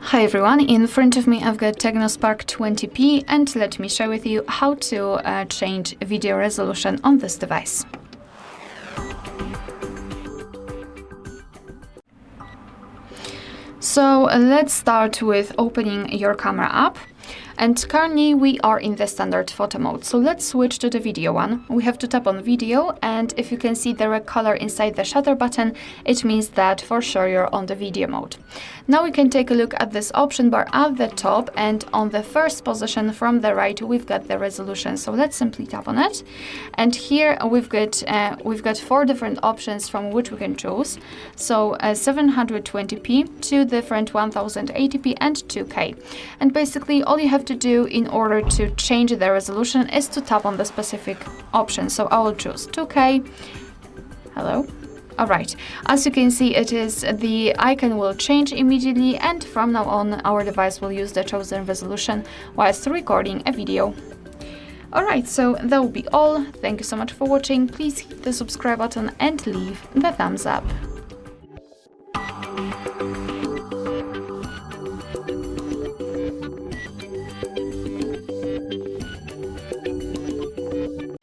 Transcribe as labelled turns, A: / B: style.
A: Hi everyone, in front of me I've got TECNO Spark 20p and let me share with you how to change video resolution on this device. So let's start with opening your camera app. And currently we are in the standard photo mode. So let's switch to the video one. We have to tap on video, and if you can see the red color inside the shutter button, it means that for sure you're on the video mode. Now we can take a look at this option bar at the top, and on the first position from the right we've got the resolution. So let's simply tap on it, and here we've got 4 different options from which we can choose. So 720p, 2 different 1080p and 2K. And basically all you have to do in order to change the resolution is to tap on the specific option. So I will choose 2K. Hello. Alright, as you can see, the icon will change immediately, and from now on our device will use the chosen resolution whilst recording a video. Alright, so that will be all. Thank you so much for watching. Please hit the subscribe button and leave the thumbs up.